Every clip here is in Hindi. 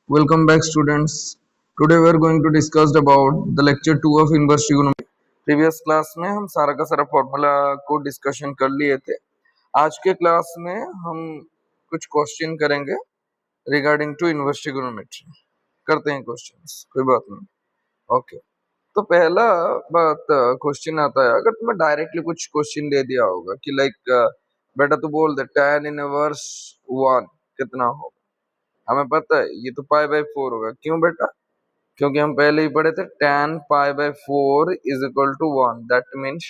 Welcome back students. Today we are going to discuss about the lecture 2 of inverse trigonometry. Previous class में हम सारा का सारा फॉर्मूला को डिस्कशन कर लिए थे। आज के क्लास में हम कुछ क्वेश्चन करेंगे रिगार्डिंग टू इनवर्स ट्रिगोनोमेट्री। करते हैं क्वेश्चंस, कोई बात नहीं। ओके, तो पहला बात क्वेश्चन आता है, अगर तुम्हें डायरेक्टली कुछ क्वेश्चन दे दिया होगा कि लाइक बेटा तू बोल दे tan इनवर्स 1 कितना होगा। हमें पता है ये तो पाई बाय 4 होगा। क्यों बेटा? क्योंकि हम पहले ही पढ़े थे tan pi by 4 is equal to 1। That means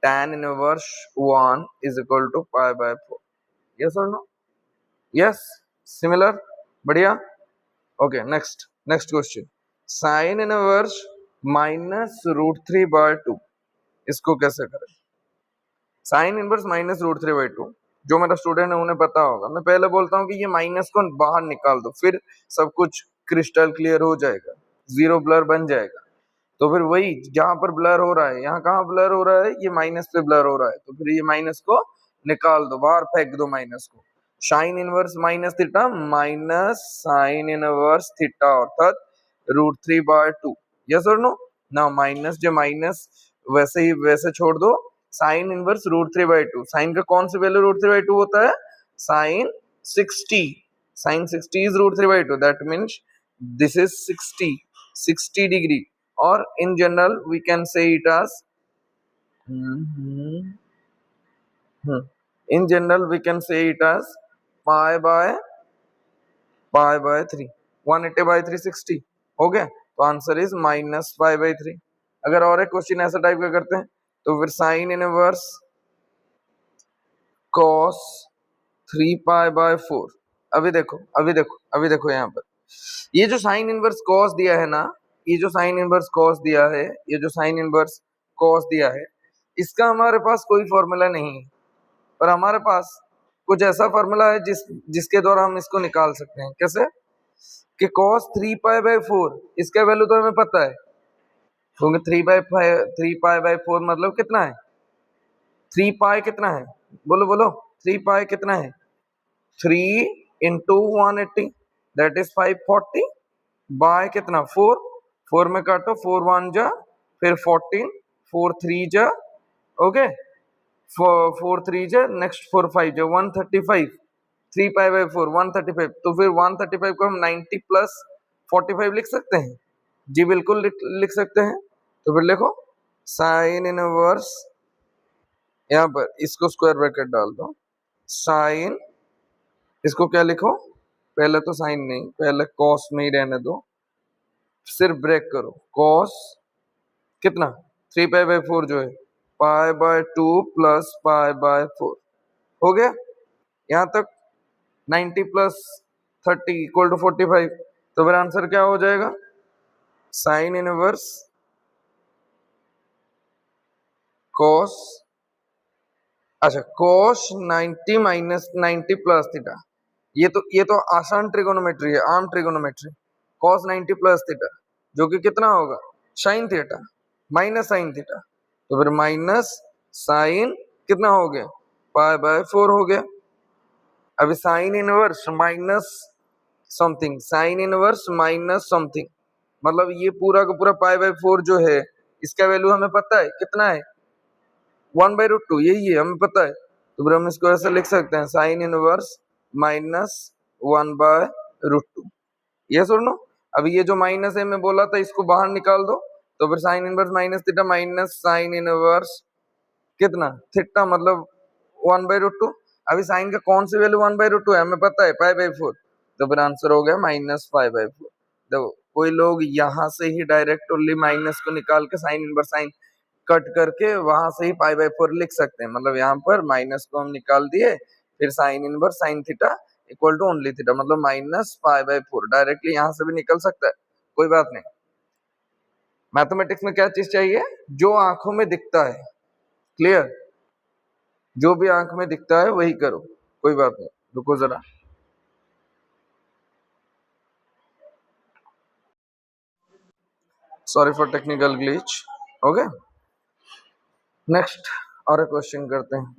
tan inverse 1 is equal to pi by 4। Yes और नो? यस, सिमिलर, बढ़िया। Okay, next question, sine inverse minus root 3 by 2, इसको कैसे करें? Sine inverse minus root 3 by 2, जो मेरा स्टूडेंट है उन्हें पता होगा। मैं पहले बोलता हूँ कि ये माइनस को बाहर निकाल दो, फिर सब कुछ क्रिस्टल क्लियर हो जाएगा, जीरो ब्लर बन जाएगा। तो फिर वही जहां पर ब्लर हो रहा है, यहाँ कहाँ ब्लर हो रहा है? ये माइनस पे ब्लर हो रहा है, तो फिर ये माइनस को निकाल दो, बाहर फेंक दो माइनस को। Sine inverse minus theta minus sine inverse theta अर्थात रूट 3 बाय 2। यस और नो? ना माइनस जो माइनस वैसे ही वैसे छोड़ दो। Sine inverse root 3 by 2, sine का कौन सी वैल्यू रूट 3 बाय 2 होता है? Sine 60। Sine 60 is root 3 by 2, that means this is 60 degree. or in general we can say it as in general we can say it as pi by 3। 180 by 360 हो गया, तो answer is minus pi bye 3। अगर और एक क्वेश्चन ऐसा टाइप का करते हैं तो फिर sine inverse cos 3 pi by 4। अभी देखो यहाँ पर ये जो साइन इनवर्स cos दिया है ना, ये जो साइन इनवर्स cos दिया है, ये जो साइन इनवर्स cos दिया है, इसका हमारे पास कोई फॉर्मूला नहीं है, पर हमारे पास कुछ ऐसा फॉर्मूला है जिसके द्वारा हम इसको निकाल सकते हैं। कैसे? कि cos 3 पाई बाय 4, इसका वैल्यू तो हमें पता है, क्योंकि 3 पाई बाय 4 मतलब कितना है? 3 पाई कितना है? बोलो बोलो, 3 पाई कितना है? 3 इंटू 180 दैट इज 540 बाय कितना? 4। 4 में काटो, 4 1 जा, फिर 14, 4 3 जा, ओके, 4 3 जा, नेक्स्ट 4 5 जा, 135। 3 पाई बाय 4 135, तो फिर 135 को हम 90 प्लस 45 लिख सकते हैं। जी बिल्कुल लिख सकते हैं। तो फिर लिखो साइन इनवर्स, यहाँ पर इसको स्क्वायर ब्रैकेट डाल दो, साइन, इसको क्या लिखो? पहले तो साइन नहीं, पहले कॉस में ही रहने दो, सिर्फ ब्रेक करो। कॉस कितना? 3 पाई बाय 4 जो है, pi by 2 plus pi by 4 हो गया। यहाँ तक 90 प्लस 30 इक्वल टू 45, तो फिर आंसर क्या हो जाएगा? साइन इनवर्स कॉस, अच्छा कॉस 90 माइनस 90 प्लस थीटा, ये तो आसान ट्रिगोनोमेट्री है, आम ट्रिगोनोमेट्री। कॉस 90 प्लस थीटा जो कि कितना होगा? Sine theta minus sine theta, तो फिर माइनस साइन कितना हो गया? पाई बाय 4 हो गया। अभी sign inverse minus something, sign inverse minus something, मतलब ये पूरा का पूरा पाई बाय 4 जो है, इसका वैल्यू हमें पता है कितना है? 1 बाय रूट 2, यही है हमें पता है। तो फिर हम इसको ऐसे लिख सकते हैं, sine inverse minus 1 by root 2। Yes और नो? अभी ये जो माइनस है मैं बोला था, इसको बाहर निकाल दो, तो फिर sine inverse minus theta minus sine inverse कितना? थीटा, मतलब 1 बाय रूट 2। अभी साइन का कौन सी वैल्यू 1 बाय रूट 2 है हमें पता है? पाई बाय 4, तो फिर आंसर हो गया माइनस पाई बाय 4। देखो कोई लोग यहाँ से ही डायरेक्ट ओनली माइनस को निकाल के साइन इनवर्स साइन कट करके वहां से ही पाई बाय 4 लिख सकते हैं, मतलब यहाँ पर माइनस को हम निकाल दिए, फिर sine inverse sine theta equal to only theta, मतलब माइनस पाई बाय 4 डायरेक्टली यहाँ से भी निकल सकता है, कोई बात नहीं। मैथमेटिक्स में क्या चीज चाहिए? जो आंखों में दिखता है, क्लियर, जो भी आंख में दिखता है वही करो, कोई बात नहीं। रुको जरा, sorry for technical glitch. Okay, next और एक क्वेश्चन करते हैं।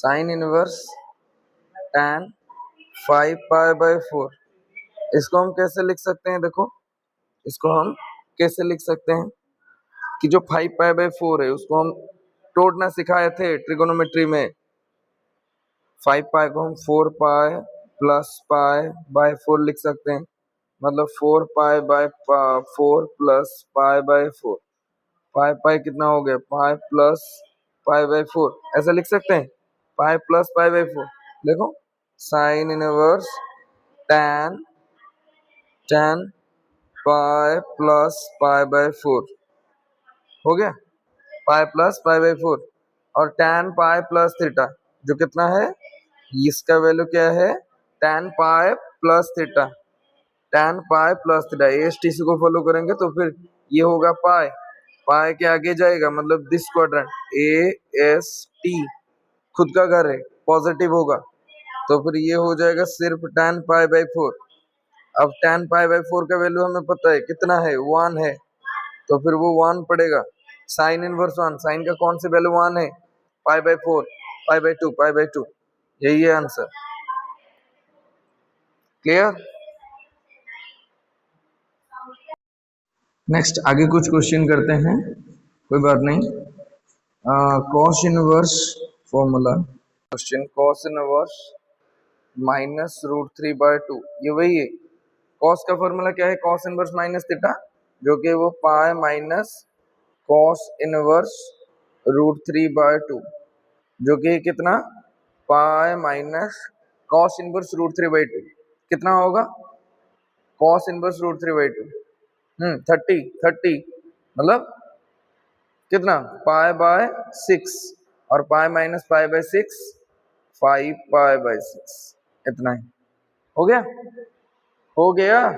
Sine inverse tan 5π/4। इसको हम कैसे लिख सकते हैं? देखो, इसको हम कैसे लिख सकते हैं कि जो 5π/4 है उसको हम तोड़ना सिखाए थे ट्रिगोनोमेट्री में। 5π को हम 4π + π/4 लिख सकते हैं, मतलब 4π/4 + π/4। पाई कितना हो गया? पाई प्लस π/4, ऐसा लिख सकते हैं। Pi plus π/4। देखो, sine inverse tan pi plus π/4 हो गया, पाई प्लस π/4। और tan पाई प्लस थीटा जो कितना है, इसका वैल्यू क्या है? tan pi plus theta. tan pi plus theta ASTC को फॉलो करेंगे तो फिर ये होगा पाई। पाई के आगे जाएगा, मतलब दिस क्वाड्रेंट AST खुद का घर है, पॉजिटिव होगा, तो फिर ये हो जाएगा सिर्फ tan पाई/4। अब tan पाई/4 का वैल्यू हमें पता है कितना है, 1 है, तो फिर वो 1 पड़ेगा। साइन इनवर्स 1, साइन का कौन सी वैल्यू 1 है? पाई/4, पाई/2, यही है आंसर। क्लियर? नेक्स्ट आगे कुछ क्वेश्चन करते हैं, कोई बात नहीं। Cos inverse formula question, cos inverse -√3/2, ये वही है। कॉस का फॉर्मूला क्या है? कॉस इनवर्स माइनस थीटा, जो कि वो पाई माइनस कॉस इनवर्स √3/2, जो कि कितना? पाई माइनस कॉस इनवर्स √3/2 कितना होगा? कॉस इनवर्स √3/2 30 मतलब कितना? π/6, और पाई माइनस π/6 5π/6, इतना ही हो गया। हो गया।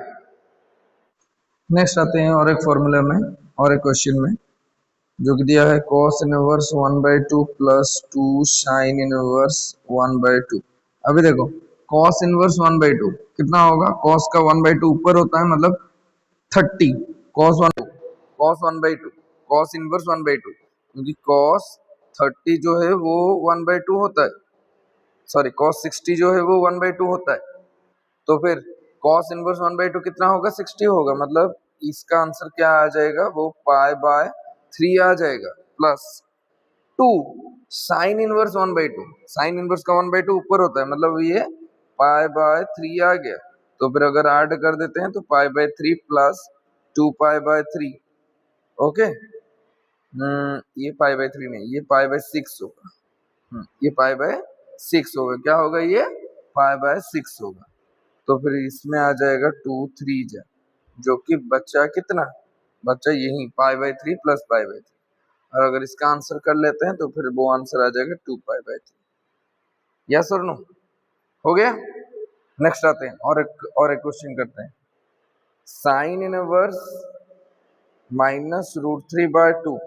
नेक्स्ट आते हैं और एक फॉर्मूला में, और एक क्वेश्चन में, जो कि दिया है cos इनवर्स 1/2 + 2 sin इनवर्स 1/2। अभी देखो, cos इनवर्स 1/2 कितना होगा? cos का 1/2 ऊपर होता है, मतलब 30 cos 1/2 cos इनवर्स 1/2, क्योंकि cos 30 जो है वो 1/2 होता है, सॉरी cos 60 जो है वो 1/2 होता है। तो फिर cos इनवर्स 1/2 कितना होगा? 60 होगा, मतलब इसका आंसर क्या आ जाएगा? वो π/3 आ जाएगा, plus 2 sine inverse 1/2। Sine inverse का 1/2 ऊपर होता है, मतलब ये π/3 आ गया। तो फिर अगर ऐड कर देते हैं तो π/3 प्लस 2π/3। ओके, ये π/3 नहीं, ये π/6 होगा। ये π/6 होगा। क्या होगा? ये π/6 होगा। तो फिर इसमें आ जाएगा 2 3 जो कि बच्चा कितना? बच्चा यही π/3 प्लस π/3। और अगर इसका आंसर कर लेते हैं तो फिर वो आंसर आ जाएगा 2π/3। यस और नो? हो गया। नेक्स्ट आते हैं और एक क्वेश्चन करते हैं। Sine inverse -√3/2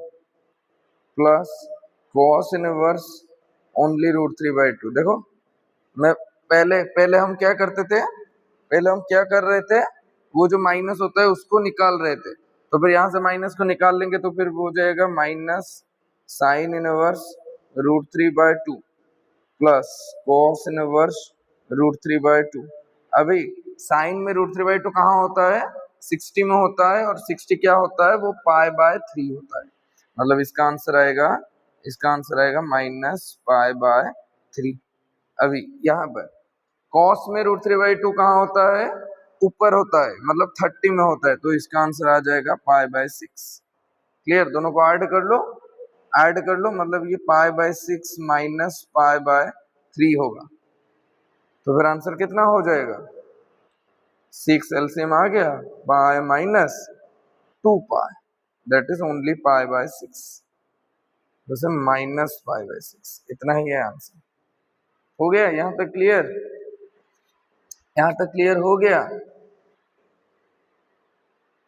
plus cos inverse only √3/2। देखो, मैं पहले हम क्या करते थे? पहले हम क्या कर रहे थे? वो जो माइनस होता है उसको निकाल रहे थे। तो फिर यहाँ से माइनस को निकाल लेंगे तो फिर वो हो जाएगा minus sine inverse √3/2 plus cos inverse √3/2। अभी साइन में √3/2 कहाँ होता है? 60 में होता है, और 60 क्या होता है? वो π/3 होता है। मतलब इसका आंसर आएगा -π/3। अभी यहाँ पर कॉस में √3/2 कहाँ होता है? ऊपर होता है, मतलब 30 में होता है, तो इसका आंसर आ जाएगा π/6। क्लियर? दोनों को ऐड कर लो, मतलब ये π/6 माइनस π/3 होगा। तो फिर आंसर कितना हो जाएगा? 6 एलसीएम आ गया, pi minus 2π, that is only π/6, जैसे -π/6। इतना ही है आंसर। हो गया यहाँ तक क्लियर? यहाँ तक क्लियर हो गया?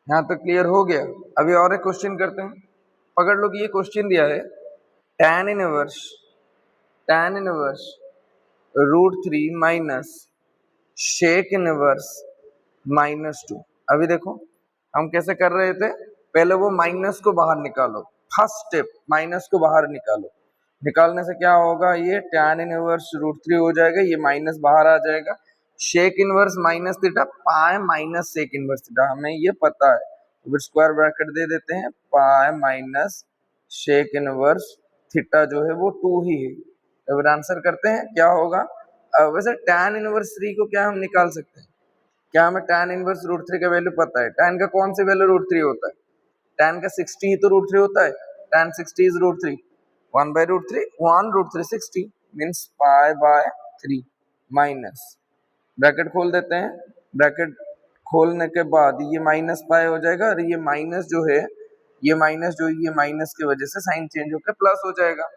यहाँ तक क्लियर हो गया? अभी और एक क्वेश्चन करते हैं। पकड़ लो कि ये क्वेश्चन दिया है tan inverse √3 minus shake inverse -2। अभी देखो, हम कैसे कर रहे थे? पहले वो माइनस को बाहर निकालो, फर्स्ट स्टेप माइनस को बाहर निकालो। निकालने से क्या होगा, ये tan इनवर्स √3 हो जाएगा, ये माइनस बाहर आ जाएगा, sec inverse minus theta pi minus sec inverse theta, हमें ये पता है, तो फिर स्क्वायर ब्रैकेट दे देते हैं, pi minus shake inverse theta जो है वो 2 ही है। तो फिर आंसर करते हैं क्या होगा। वैसे tan इनवर्स 3 को क्या हम निकाल सकते हैं, क्या हमें tan इनवर्स √3 का वैल्यू पता है, tan का कौन सी वैल्यू √3 होता है, tan का 60 ही तो √3 होता है, tan 60 is √3, 1 by √3, 1 √3 60 means pi by 3 minus, bracket खोल देते हैं, ब्रैकेट खोलने के बाद ये माइनस पाई हो जाएगा, और ये माइनस जो है, ये माइनस जो ये माइनस की वजह से साइन चेंज होकर प्लस हो जाएगा,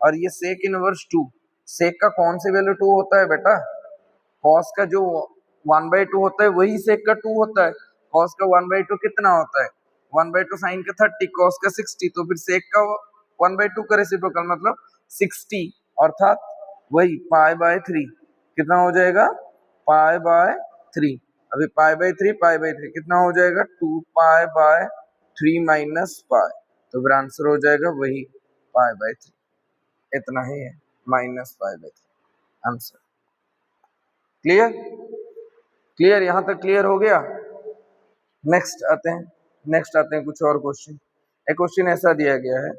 और ये सेक इनवर्स 2, सेक का कौन सी वैल्यू 2 होता है बेटा, कॉस का जो 1/2 होता है वही सेक का 2 होता है, कॉस का 1/2 कितना होता है, 1/2 साइन का 30, कॉस का 60, तो फिर सेक का 1/2 का रेसिप्रोकल मतलब 60, अर्थात वही पाई बाय 3 कितना हो जाएगा, पाई बाय 3, अभी पाई बाय 3 कितना हो जाएगा, 2 पाई बाय 3 माइनस पाई, तो फिर आंसर हो जाएगा वही पाई बाय 3, इतना ही है, minus pi bye 3 answer. Clear, clear, यहां तक क्लियर हो गया। नेक्स्ट आते हैं कुछ और क्वेश्चन। एक क्वेश्चन ऐसा दिया गया है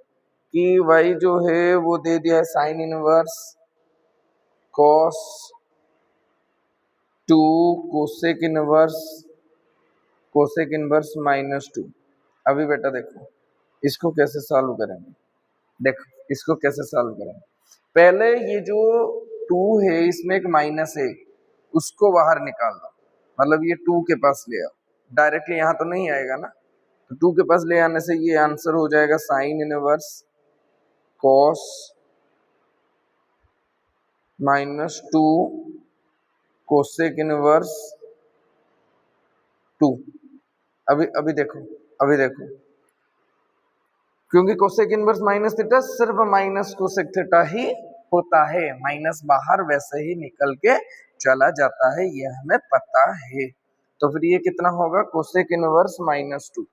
कि y जो है वो दे दिया है sine inverse cos 2 cosec inverse -2। अभी बेटा देखो इसको कैसे सॉल्व करेंगे, देखो इसको कैसे सॉल्व करेंगे, पहले ये जो 2 है इसमें एक माइनस है, उसको बाहर निकाल दो, मतलब ये 2 के पास ले आओ, डायरेक्टली यहाँ तो नहीं आएगा ना, तो 2 के पास ले आने से ये आंसर हो जाएगा sine inverse cos -2 cosec inverse 2। अभी देखो क्योंकि कोसेक इनवर्स माइनस थीटा सिर्फ माइनस कोसेक थीटा ही होता है, माइनस बाहर वैसे ही निकल के चला जाता है, ये हमें पता है, तो फिर ये कितना होगा, कोसेक इनवर्स -2,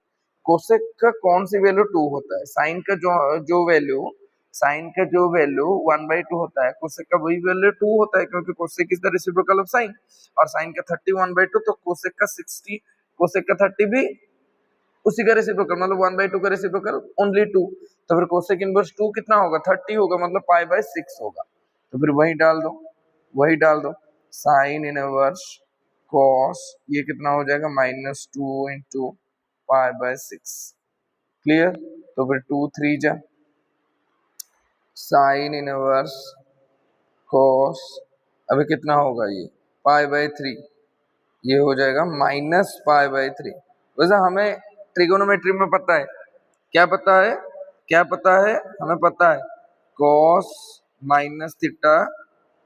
कोसेक का कौन सी वैल्यू 2 होता है, साइन का जो वैल्यू 1/2 होता है, कोसेक का वही वैल्यू 2 होता है, क्योंकि cosec is the reciprocal of sine, और साइन का 30 1/2, तो कोसेक का 60 कोसेक का 30 भी उसी का रेसिप्रोकल, मतलब 1/2 का रेसिप्रोकल ओनली 2, तो फिर कोसेक इनवर्स 2 कितना होगा, 30 होगा, मतलब पाई बाय 6 होगा, तो फिर वही डाल दो साइन इनवर्स कॉस, ये कितना हो जाएगा -2 इंटू पाई बाय 6, क्लियर, तो फिर 2 3 जा साइन इनवर्स कॉस, अभी कितना होगा ये पाई बाय 3, ये हो जाएगा माइनस पाई बाय 3। वैसे हमें ट्रिगोनोमेट्री में पता है, क्या पता है, हमें पता है cos minus theta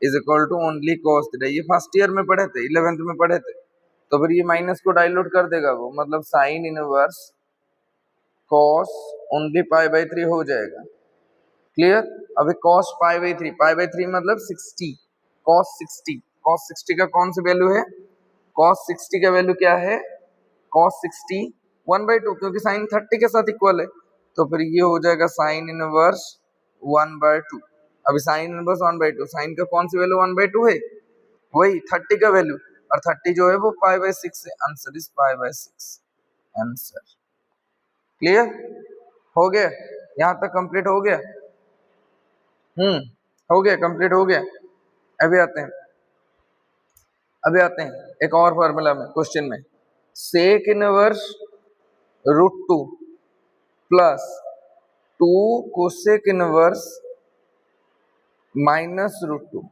is equal to only cos theta, ये फर्स्ट ईयर में पढ़े थे, 11th में पढ़े थे, तो फिर ये माइनस को डाइल्यूट कर देगा वो, मतलब sine inverse cos only pi by 3 हो जाएगा, क्लियर। अभी cos पाई बाय 3 मतलब 60, cos 60 का कौन सी वैल्यू है, cos 60 का वैल्यू क्या है, cos 60 1/2, क्योंकि साइन 30 के साथ इक्वल है, तो फिर ये हो जाएगा साइन इनवर्स 1/2। अभी साइन इनवर्स 1/2, साइन का कौन सी वैल्यू 1/2 है, वही 30 का वैल्यू, और 30 जो है वो पाई बाय 6 है, answer is pi by 6 answer. Clear हो गया, यहाँ तक कंप्लीट हो गया, कंप्लीट हो गया। अभी आते हैं एक और फॉर्मूला में, क्वेश्चन में, sec inverse √2 plus 2 cosec inverse -√2,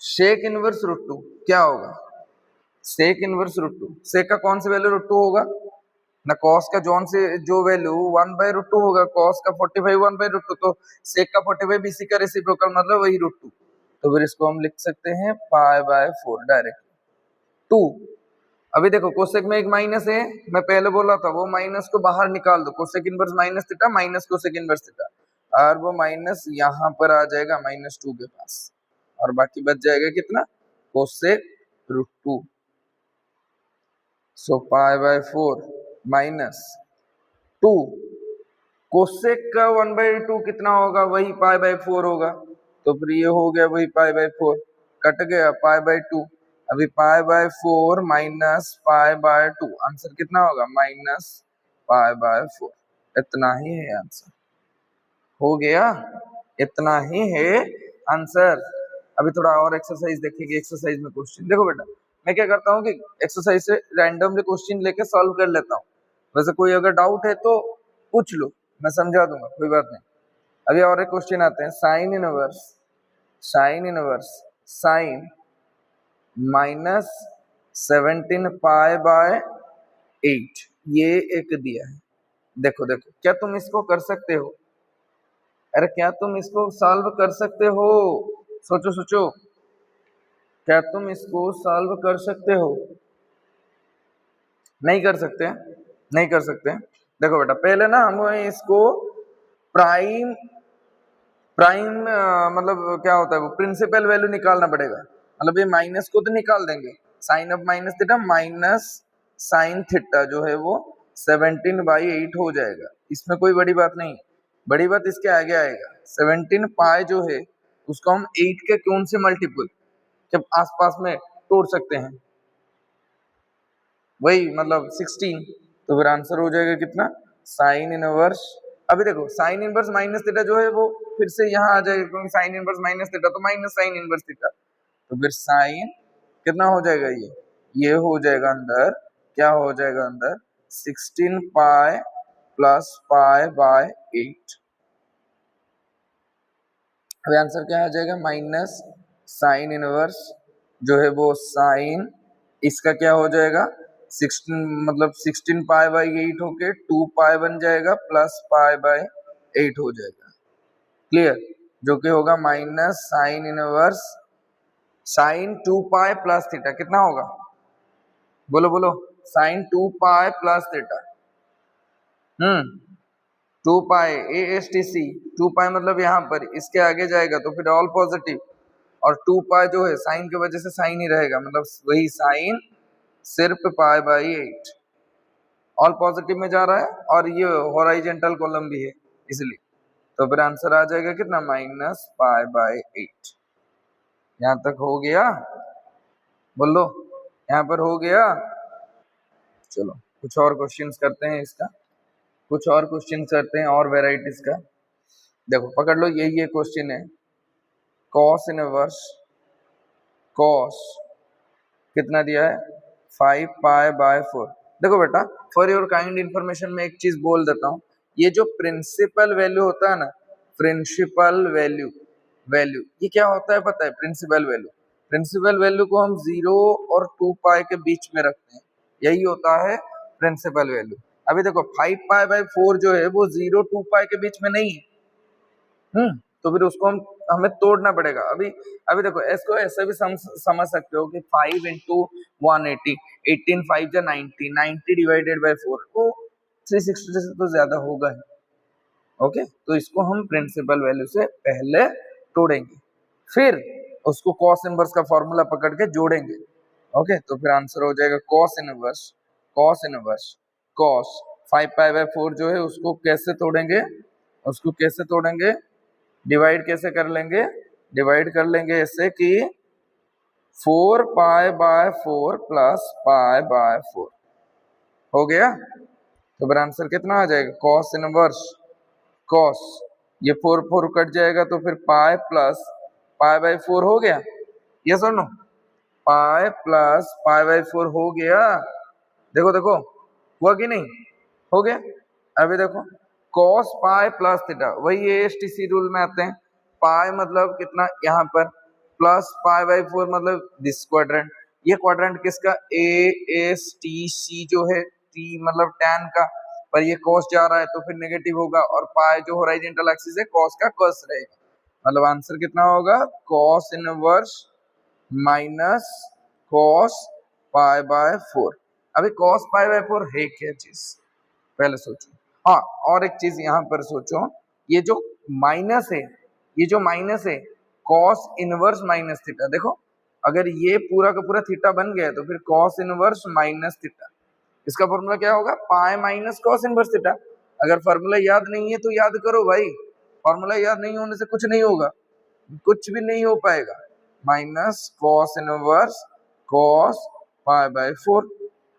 sec inverse √2 क्या होगा, सेक इनवर्स √2, सेक का कौन सी वैल्यू √2 होगा ना, कॉस का जो वैल्यू 1/√2 होगा, कॉस का 45 1/√2, तो सेक का 45 भी इसी का रेसिप्रोकल, मतलब वही √2, तो फिर इसको हम लिख सकते हैं पाई बाय 4 डायरेक्ट 2। अभी देखो कोसेक में एक माइनस है, मैं पहले बोला था, वो माइनस को बाहर निकाल दो, cosec inverse minus theta minus cosec inverse theta, और वो माइनस यहाँ पर आ जाएगा -2 के पास, और बाकी बच जाएगा कितना, cosec √2, so pi by 4 -2 cosec का 1/2 कितना होगा, वही पाई बाय 4 होगा, तो फिर ये हो गया वही पाई बाय 4, कट गया पाई बाय 2। अभी पाई by 4 minus pi bye 2, answer कितना होगा माइनस पाई बाय 4। इतना ही है आंसर, हो गया, इतना ही है आंसर। अभी थोड़ा और एक्सरसाइज देखेंगे। एक्सरसाइज में क्वेश्चन देखो बेटा, मैं क्या करता हूँ कि एक्सरसाइज से रैंडमली क्वेश्चन लेके सॉल्व कर लेता हूँ। वैसे कोई अगर डाउट है तो पूछ लो, मैं समझा दूंगा, कोई बात नहीं। अभी और एक क्वेश्चन आते हैं, sine inverse sign minus 17 pi by 8, ये एक दिया है। देखो देखो, क्या तुम इसको कर सकते हो? अरे क्या तुम इसको सॉल्व कर सकते हो? सोचो सोचो, क्या तुम इसको सॉल्व कर सकते हो? नहीं कर सकते, नहीं कर सकते। देखो बेटा, पहले ना हमें इसको प्राइम प्राइम मतलब क्या होता है वो प्रिंसिपल वैल्यू निकालना पड़ेगा। मतलब ये माइनस को तो निकाल देंगे, sine of minus theta minus sine theta जो है वो 17/8 हो जाएगा। इसमें कोई बड़ी बात नहीं, बड़ी बात इसके आगे आएगा। 17 पाई जो है उसको हम 8 के क्यून से मल्टीपल जब आसपास में तोड़ सकते हैं, वही मतलब 16, तो फिर आंसर हो जाएगा कितना, साइन इनवर्स। अभी देखो साइन इनवर्स माइनस थीटा जो है वो फिर से यहाँ आ जाएगा, क्योंकि साइन इनवर्स माइनस थीटा तो माइनस साइन इनवर्स थीटा, तो फिर साइन कितना हो जाएगा, ये हो जाएगा अंदर, क्या हो जाएगा अंदर 16 पाई प्लस पाई बाय 8। अभी आंसर क्या आ जाएगा, माइनस साइन इनवर्स जो है वो साइन, इसका क्या हो जाएगा 16 मतलब 16 पाई बाय 8 होके 2 पाई बन जाएगा प्लस पाई बाय 8 हो जाएगा, क्लियर, जो कि होगा माइनस साइन इनवर्स साइन 2 पाई प्लस थीटा, कितना होगा बोलो बोलो, साइन 2 पाई प्लस थीटा, 2 पाई ASTC, 2 पाई मतलब यहाँ पर इसके आगे जाएगा तो फिर ऑल पॉजिटिव, और 2 पाई जो है साइन की वजह से साइन ही रहेगा, मतलब वही साइन सिर्फ पाई बाई 8 ऑल पॉजिटिव में जा रहा है, और ये हॉरिजॉन्टल कॉलम भी है इसलिए, तो फिर आंसर आ जाएगा कितना माइनस पाई बाई 8। यहाँ तक हो गया, बोलो यहाँ पर हो गया। चलो कुछ और क्वेश्चंस करते हैं इसका, कुछ और क्वेश्चन करते हैं और वेराइटीज का। देखो पकड़ लो, ये क्वेश्चन है, कॉस इनवर्स कॉस कितना दिया है 5 पाई बाय 4। देखो बेटा, फॉर योर काइंड इंफॉर्मेशन में एक चीज बोल देता हूँ, ये जो प्रिंसिपल वैल्यू होता है ना, प्रिंसिपल वैल्यू वैल्यू ये क्या होता है पता है, प्रिंसिपल वैल्यू, प्रिंसिपल वैल्यू को हम 0 और 2 पाई के बीच में रखते हैं, यही होता है प्रिंसिपल वैल्यू। अभी देखो 5 पाई बाय 4 जो है वो 0 2 पाई के बीच में नहीं है, तो फिर उसको हमें तोड़ना पड़ेगा। अभी अभी देखो इसको ऐसे भी समझ सकते हो कि 5 इंटू 180, 18 5 जा 90, 90 डिवाइडेड बाय 4 तो 360 से तो ज्यादा होगा ही। ओके, तो इसको हम प्रिंसिपल वैल्यू से पहले तोड़ेंगे, फिर उसको कॉस इनवर्स का फॉर्मूला पकड़ के जोड़ेंगे। ओके, तो फिर आंसर हो जाएगा cos inverse cos 5 pi by 4 जो है उसको कैसे तोड़ेंगे, उसको कैसे तोड़ेंगे, डिवाइड कैसे कर लेंगे, डिवाइड कर लेंगे ऐसे कि 4 पाई बाय 4 प्लस पाई बाय 4 हो गया, तो फिर आंसर कितना आ जाएगा कॉस इनवर्स कॉस, ये 4 4 कट जाएगा तो फिर पाई प्लस पाई बाय 4 हो गया, यस और नो, पाई प्लस पाई बाय 4 हो गया। देखो देखो हुआ कि नहीं, हो गया। अभी देखो cos पाई प्लस थीटा, वही ASTC रूल में आते हैं, पाई मतलब कितना यहाँ पर प्लस पाई बाई 4 मतलब दिस क्वाड्रेंट, ये क्वाड्रेंट किसका ASTC जो है, T मतलब tan का, पर ये cos जा रहा है तो फिर नेगेटिव होगा, और पाई जो हॉरिजॉन्टल एक्सिस है cos का cos रहेगा, मतलब आंसर कितना होगा cos inverse minus cos pi by 4। अभी cos पाई बाय 4 है क्या चीज, पहले सोचो। हाँ, और एक चीज यहाँ पर सोचो, ये जो माइनस है, ये जो माइनस है कॉस इनवर्स माइनस थीटा, देखो अगर ये पूरा का पूरा थीटा बन गया तो फिर कॉस इनवर्स माइनस थीटा, इसका फॉर्मूला क्या होगा pi minus cos inverse theta. अगर फॉर्मूला याद नहीं है तो याद करो भाई, फॉर्मूला याद नहीं होने से कुछ नहीं होगा, कुछ भी नहीं हो पाएगा। Minus cos inverse cos pi by 4।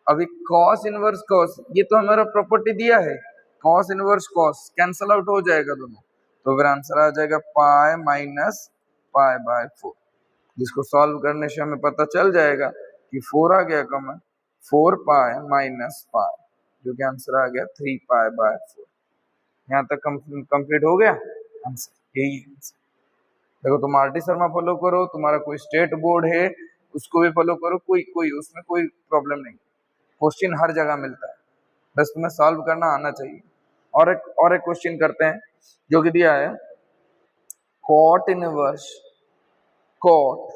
अभी कॉस इनवर्स कॉस ये तो हमारा प्रॉपर्टी दिया है, cos inverse cos cancel out हो जाएगा दोनों, तो फिर आंसर आ जाएगा पाई माइनस पाई बाय 4, जिसको सॉल्व करने से हमें पता चल जाएगा कि 4 आ गया कॉमन, 4 पाई माइनस पाई, जो कि आंसर आ गया 3 पाई बाय 4। यहाँ तक कंप्लीट हो गया आंसर, यही है आंसर। देखो तुम आर डी शर्मा फॉलो करो, तुम्हारा कोई स्टेट बोर्ड है उसको भी फॉलो करो, कोई उसमें कोई प्रॉब्लम नहीं, क्वेश्चन हर जगह मिलता है, बस तुम्हें सॉल्व करना आना चाहिए। और एक क्वेश्चन करते हैं जो कि दिया है cot inverse cot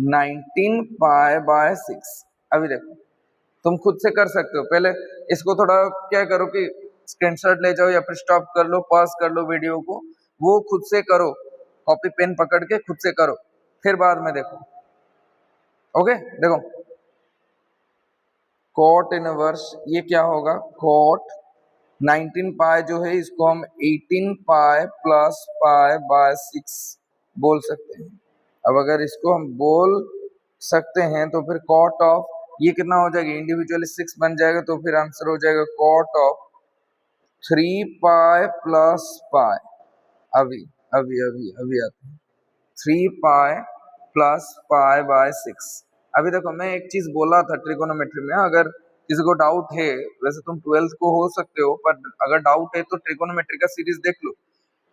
19 pi by 6। अभी देखो तुम खुद से कर सकते हो, पहले इसको थोड़ा क्या करो कि स्क्रीनशॉट ले जाओ या फिर स्टॉप कर लो, पॉज कर लो वीडियो को, वो खुद से करो, कॉपी पेन पकड़ के खुद से करो, फिर बाद में देखो। ओके देखो कॉट इनवर्स ये क्या होगा, कॉट 19 पाई जो है इसको हम 18 पाई प्लस पाई बाय 6 बोल सकते हैं। अब अगर इसको हम बोल सकते हैं तो फिर कॉट ऑफ ये कितना हो जाएगा, इंडिविजुअली 6 बन जाएगा, तो फिर आंसर हो जाएगा cot of 3 pi plus pi. अभी अभी अभी अभी आते हैं 3 पाई प्लस पाई बाय 6। अभी देखो मैं एक चीज बोला था ट्रिगोनोमेट्री में, अगर किसी को डाउट है, वैसे तुम 12th को हो सकते हो, पर अगर डाउट है तो ट्रिगोनोमेट्री का सीरीज देख लो।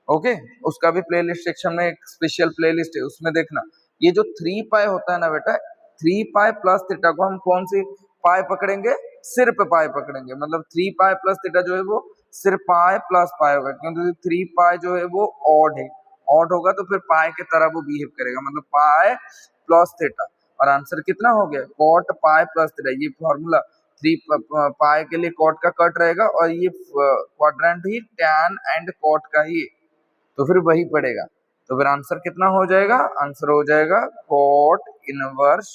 ओके उसका भी प्लेलिस्ट सेक्शन में एक स्पेशल प्लेलिस्ट है, उसमें देखना। ये जो 3 पाई होता है ना बेटा, 3 पाई प्लस थीटा को हम कौन सी पाई पकड़ेंगे, सिर्फ पाई पकड़ेंगे, मतलब 3 पाई प्लस थीटा जो है वो सिर्फ पाई प्लस पाई होगा, क्योंकि 3 पाई जो है वो ऑड है, ऑड होगा तो फिर पाई की तरह वो बिहेव करेगा, मतलब पाई प्लस थीटा। और आंसर कितना हो गया, कॉट पाई प्लस थीटा। ये फॉर्मूला 3 पाई के लिए कॉट का कट रहेगा, और ये क्वाड्रेंट ही टैन एंड कॉट का ही, तो फिर वही पड़ेगा। तो फिर आंसर कितना हो जाएगा, आंसर हो जाएगा cot inverse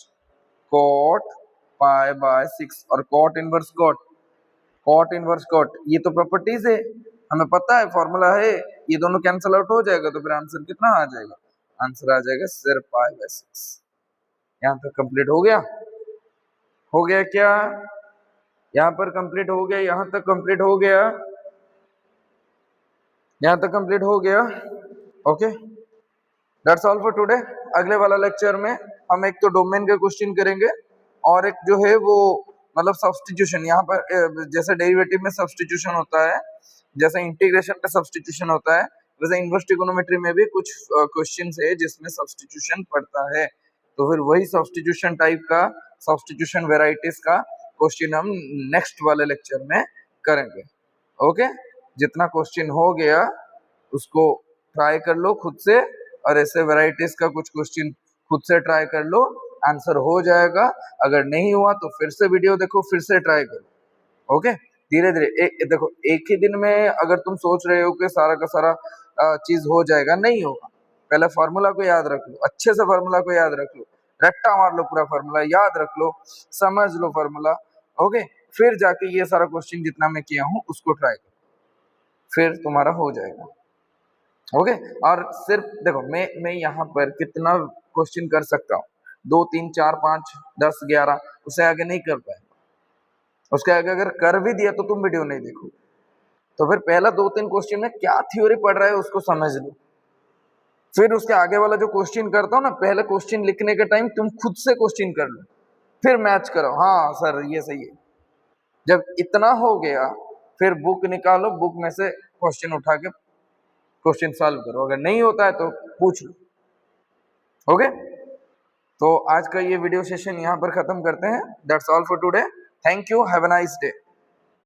cot pi by 6 और cot inverse cot, cot inverse cot ये तो प्रॉपर्टीज है, हमें पता है फॉर्मूला है, ये दोनों कैंसिल आउट हो जाएगा, तो फिर आंसर कितना आ जाएगा, आंसर आ जाएगा सिर्फ पाई बाय 6। यहाँ तक कंप्लीट हो गया, हो गया क्या, यहाँ पर कंप्लीट हो गया, यहाँ तक कंप्लीट हो गया, यहाँ तक कंप्लीट हो गया। Okay that's all for today. अगले वाला लेक्चर में हम एक तो डोमेन के क्वेश्चन करेंगे, और एक जो है वो मतलब सब्स्टिट्यूशन, यहाँ पर जैसे डेरिवेटिव में सब्स्टिट्यूशन होता है, जैसे इंटीग्रेशन का सब्स्टिट्यूशन होता है, वैसे इनवर्स ट्रिगोनोमेट्री में भी कुछ क्वेश्चंस है जिसमें सब्स्टिट्यूशन पड़ता है, तो फिर वही सब्स्टिट्यूशन टाइप का, सब्स्टिट्यूशन वेराइटीज का क्वेश्चन हम नेक्स्ट वाले लेक्चर में करेंगे। ओके जितना क्वेश्चन हो गया उसको ट्राई कर लो खुद से, और ऐसे वेराइटीज का कुछ क्वेश्चन खुद से ट्राई कर लो, आंसर हो जाएगा। अगर नहीं हुआ तो फिर से वीडियो देखो, फिर से ट्राई करो। ओके धीरे धीरे देखो, एक ही दिन में अगर तुम सोच रहे हो कि सारा का सारा चीज हो जाएगा, नहीं होगा। पहले फार्मूला को याद रख लो, अच्छे से फार्मूला को याद रख लो, रट्टा मार लो, पूरा फार्मूला याद रख लो, समझ लो फार्मूला। ओके फिर जाके ये सारा क्वेश्चन जितना मैं किया हूँ उसको ट्राई करो, फिर तुम्हारा हो जाएगा। ओके और सिर्फ देखो मैं यहाँ पर कितना क्वेश्चन कर सकता हूँ, 2 3 4 5 10 11, उससे आगे नहीं कर पाएगा। उसके आगे अगर कर भी दिया तो तुम वीडियो नहीं देखो, तो फिर पहला 2-3 क्वेश्चन में क्या थ्योरी पढ़ रहा है उसको समझ लो, फिर उसके आगे वाला जो क्वेश्चन करता हूँ ना, पहले क्वेश्चन लिखने के टाइम तुम खुद से क्वेश्चन कर लो, फिर मैच करो, हाँ सर ये सही है। जब इतना हो गया फिर बुक निकालो, बुक में से क्वेश्चन उठा के क्वेश्चन सॉल्व करो, अगर नहीं होता है तो पूछ लो। ओके तो आज का ये वीडियो सेशन यहाँ पर खत्म करते हैं। That's all for today, thank you, have a nice day.